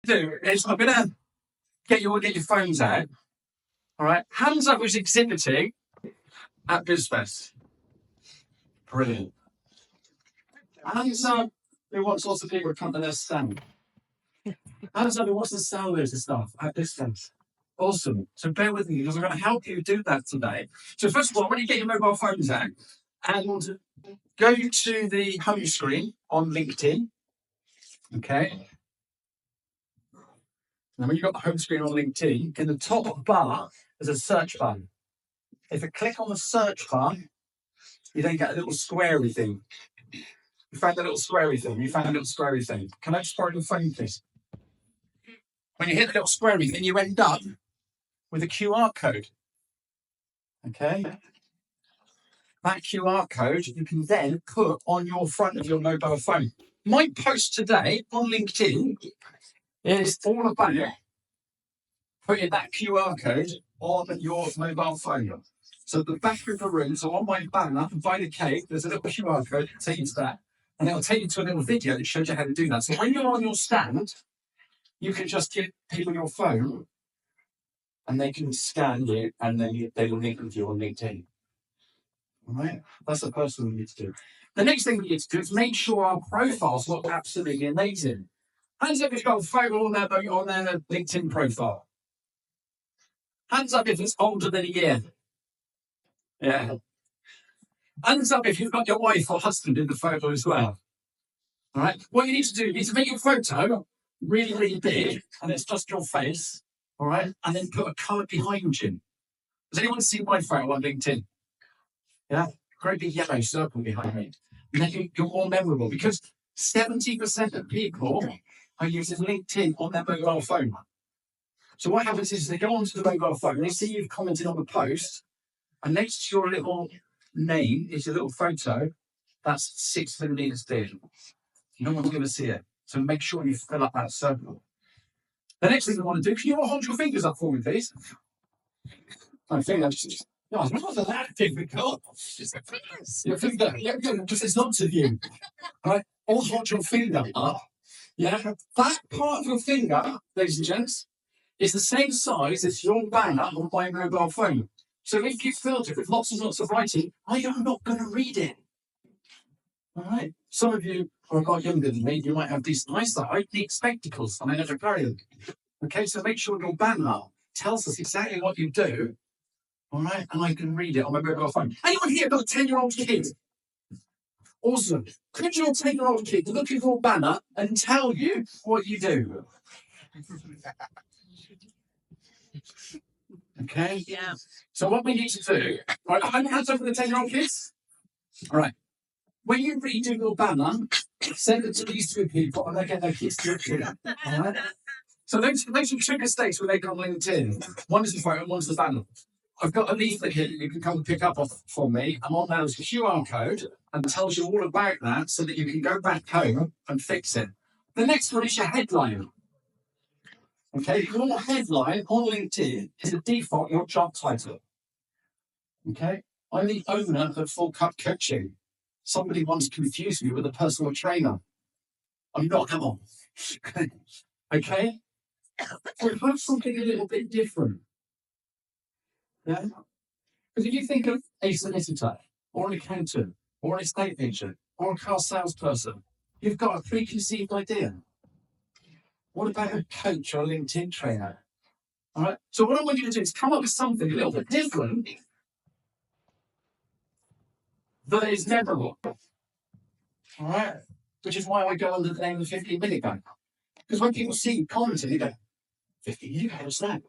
Do is I'm gonna get you all get your phones out. All right. Hands up who's exhibiting at BizFest. Brilliant. Hands up who wants lots of people to come to their stand. Hands up who wants to sell loads of stuff at BizFest. Awesome. So bear with me because I'm going to help you do that today. So first of all, when you get your mobile phones out and go to the home screen on LinkedIn. Okay. And when you've got the home screen on LinkedIn, in the top bar, there's a search button. If you click on the search bar, you then get a little squarey thing. You found a little squarey thing. You found a little squarey thing. Can I just borrow your phone, please? When you hit the little squarey thing, you end up with a QR code. Okay? That QR code you can then put on your front of your mobile phone. My post today on LinkedIn is all about putting that QR code on your mobile phone. So the back of the room, so on my banner, by the cake, there's a little QR code that takes you to that. And it'll take you to a little video that shows you how to do that. So when you're on your stand, you can just give people your phone and they can scan you and then they will link with you on LinkedIn. All right? That's the first thing we need to do. The next thing we need to do is make sure our profiles look absolutely amazing. Hands up if you've got a photo on their LinkedIn profile. Hands up if it's older than a year. Yeah. Hands up if you've got your wife or husband in the photo as well. All right. What you need to do, you need to make your photo really, really big, and it's just your face. All right. And then put a colour behind you. Does anyone see my photo on LinkedIn? Yeah. Great big yellow circle behind me. And then you're more memorable because 70% of people are using LinkedIn on their mobile phone. So what happens is they go onto the mobile phone and they see you've commented on the post, and next to your little name is a little photo that's 6 millimeters big. No one's going to see it. So make sure you fill up that circle. The next thing you want to do, can you all hold your fingers up for me, please? I think that's just, no, it's not that difficult. Your finger, yeah, because it's not to you. All right? All hold your finger up. Yeah, that part of your finger, ladies and gents, is the same size as your banner on my mobile phone. So if you filled it with lots and lots of writing, I am not going to read it. All right. Some of you are a lot younger than me. You might have decent eyesight. I need spectacles, and I never carry them. Okay, so make sure your banner tells us exactly what you do. All right, and I can read it on my mobile phone. Anyone here got a 10-year-old kid? Awesome. Could your 10-year-old kid look at your banner and tell you what you do? Okay. Yeah. So what we need to do, right? Hands up for the 10-year-old kids. All right. When you redo your banner, send it to these two people and they get their kids to do it. All right? So those are two mistakes when they go on LinkedIn. One is the photo, one's the banner. I've got a leaflet here that you can come and pick up off for me. And on there is a QR code and tells you all about that so that you can go back home and fix it. The next one is your headline. Okay, your headline on LinkedIn is a default your job title. Okay, I'm the owner of Full Cup Coaching. Somebody once confused me with a personal trainer. I'm not, come on. Okay? So have something a little bit different. Yeah? Because if you think of a solicitor, or an accountant, or an estate agent, or a car salesperson, you've got a preconceived idea. What about a coach or a LinkedIn trainer? All right? So what I want you to do is come up with something a little bit different that is memorable. All right? Which is why I go under the name of the 15-minute guy. Because when people see you commenting, they go, 15-minute guy, what's that?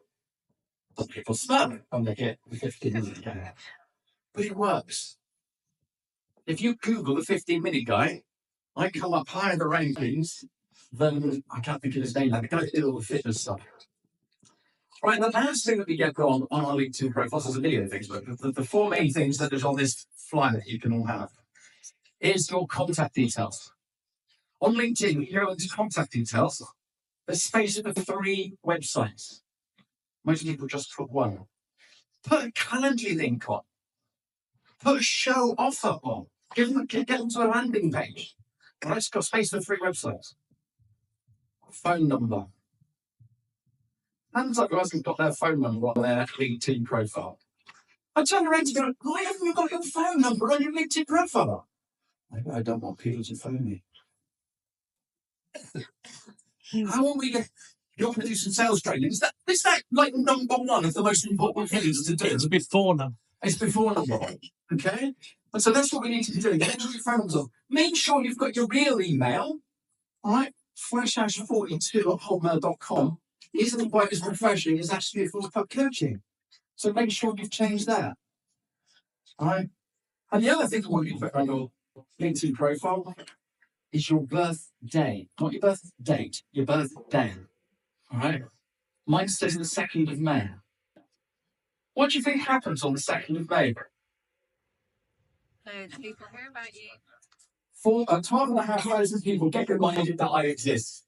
But people smell it when they get the 15-minute guy. But it works. If you Google the 15-minute guy, I come up higher in the rankings than, I can't think of his name now, the guy that did all the fitness stuff. Right, the last thing that we get on our LinkedIn profiles is a video things, but the four main things that is on this flyer that you can all have is your contact details. On LinkedIn, you go into contact details, there's space for 3 websites. Most people just put 1. Put a Calendly link on. Put a show offer on. Get them to a landing page. All right, it's got space for 3 websites. Phone number. Hands up who hasn't got their phone number on their LinkedIn profile. I turn around to go, why haven't you got your phone number on your LinkedIn profile? Maybe I don't want people to phone me. How are we going you're going to do some sales training? Is that like number one of the most important things to do? It's before now. It's before number one. Okay? And so that's what we need to be doing. Get your phones on. Make sure you've got your real email. All right? Flashash42@hotmail.com isn't quite as refreshing as actually for club coaching. So make sure you've changed that. All right? And the other thing I want you to put on your LinkedIn profile is your birthday. Not your birth date, your birthday. All right? Mine says the 2nd of May. What do you think happens on the 2nd of May? People hear about you. 12,500 people get reminded that I exist.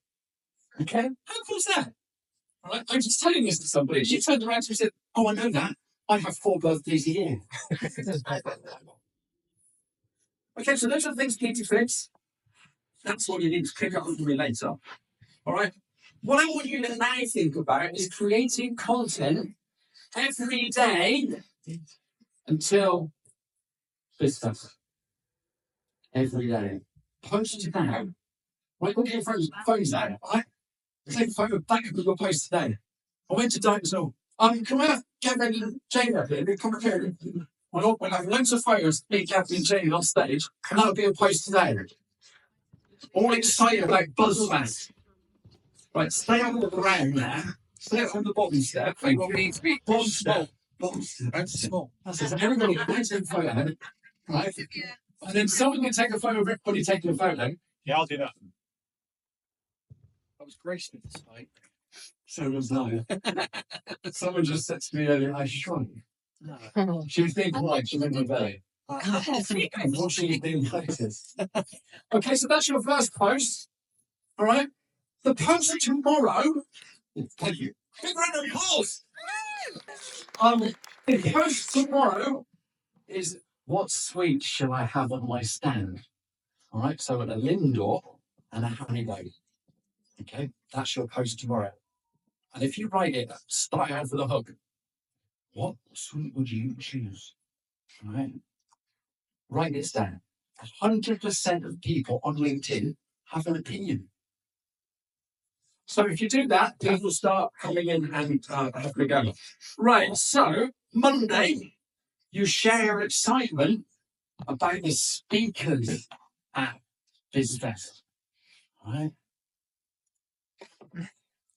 Okay? How cool is that? All right? I'm just telling this to somebody. She turned around to me and said, oh, I know that. I have 4 birthdays a year. Okay, so those are the things you need to fix. That's what you need to pick up with me later. All right? What I want you to now think about is creating content every day until BizFest. Every day. Post it now. Right, look at your phones now. Right? Take a photo back of your post today. I went to Dinosaur. Can we get ready to Jane up here? Come up here. We'll have loads of photos of me, Kathy, and Jane on stage, and that'll be a post today. All excited about BuzzFest. Right, stay on the ground there. Stay on the bottom step. What needs to be bottom step. Bottom step. That's small. That's it. Everybody takes a photo. Right? And then someone can take a photo of everybody taking a photo. Yeah, I'll do that. I was graced with this night. So was I. Someone just said to me earlier, I shrunk. No. She was being polite, she made my belly. Unfortunately, being practiced. Okay, so that's your first post. All right? The post tomorrow. Thank you. Big round of applause. The post tomorrow is what sweet shall I have on my stand? All right, so a Lindor and a Haribo. Okay, that's your post tomorrow. And if you write it, start out with a hook. What sweet would you choose? All right, write this down. 100% of people on LinkedIn have an opinion. So if you do that, people start coming in and have a go. Right, so Monday, you share your excitement about the speakers at BizFest. All right.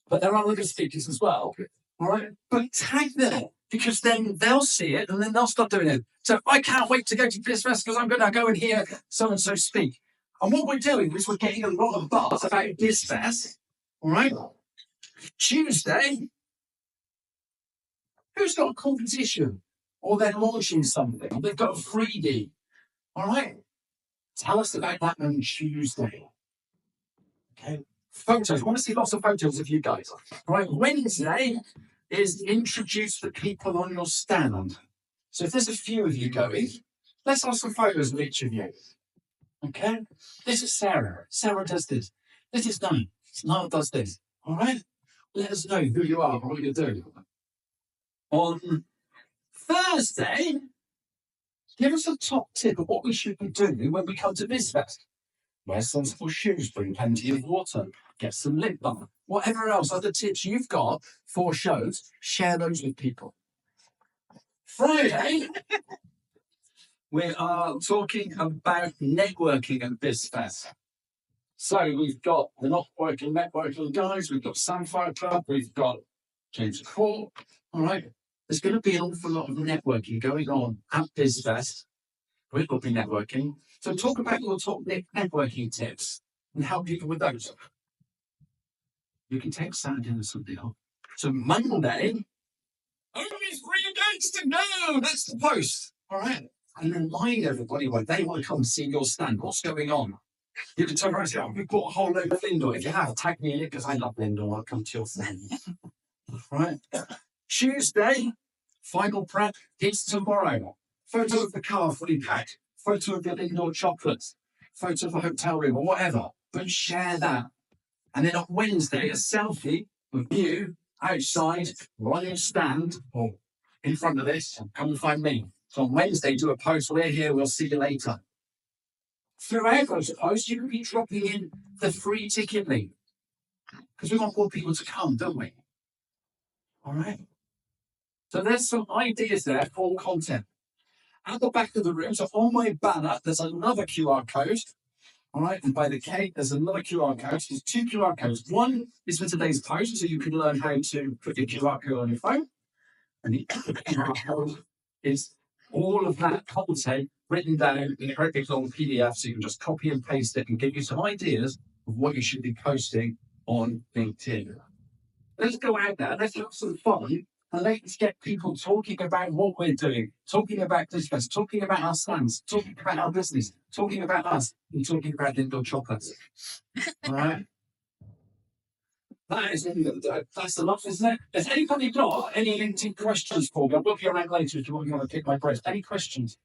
But there are other speakers as well. All right. But tag them because then they'll see it and then they'll start doing it. So I can't wait to go to BizFest because I'm going to go and hear so and so speak. And what we're doing is we're getting a lot of buzz about BizFest. All right. Tuesday, who's got a competition or they're launching something? Or they've got a freebie. All right. Tell us about that on Tuesday. Okay. Photos. I want to see lots of photos of you guys. All right. Wednesday is introduce the people on your stand. So if there's a few of you going, let's have some photos of each of you. Okay. This is Sarah. Sarah does this. This is Niall. Niall does this. All right. Let us know who you are and what you do. On Thursday, give us a top tip of what we should be doing when we come to BizFest. Wear sensible shoes, bring plenty of water, get some lip balm, whatever else, other tips you've got for shows, share those with people. Friday, we are talking about networking at BizFest. So we've got the networking guys, we've got Samfire Club, we've got James Court. All right. There's going to be an awful lot of networking going on at BizFest. We're going to be networking. So talk about your top networking tips and help people with those. You can take Saturday or something on. So Monday, only 3 days to go. That's the post. All right. And remind everybody when they want to come see your stand, what's going on. You can turn around and say, oh, we've got a whole load of Lindor. If you have, tag me in it because I love Lindor. I'll come to your stand. Right. Tuesday, final prep. It's tomorrow. Photo of the car fully packed. Photo of your Lindor chocolates. Photo of the hotel room or whatever. But share that. And then on Wednesday, a selfie of you outside or on your stand or in front of this, come and find me. So on Wednesday, do a post. We're here. We'll see you later. Throughout those posts, you can be dropping in the free ticket link because we want more people to come, don't we? All right. So there's some ideas there for content. At the back of the room, so on my banner, there's another QR code. All right, and by the cake, there's another QR code. There's two QR codes. One is for today's post, so you can learn how to put your QR code on your phone. And the other QR code is all of that content written down in a very long PDF, so you can just copy and paste it and give you some ideas of what you should be posting on LinkedIn. Let's go out there, let's have some fun, and let's get people talking about what we're doing, talking about BizFest, talking about our stands, talking about our business, talking about us, and talking about indoor chocolates. All right? That's enough, isn't it? Has anybody got any LinkedIn questions for me? I will be around later if you want to pick my brain. Any questions?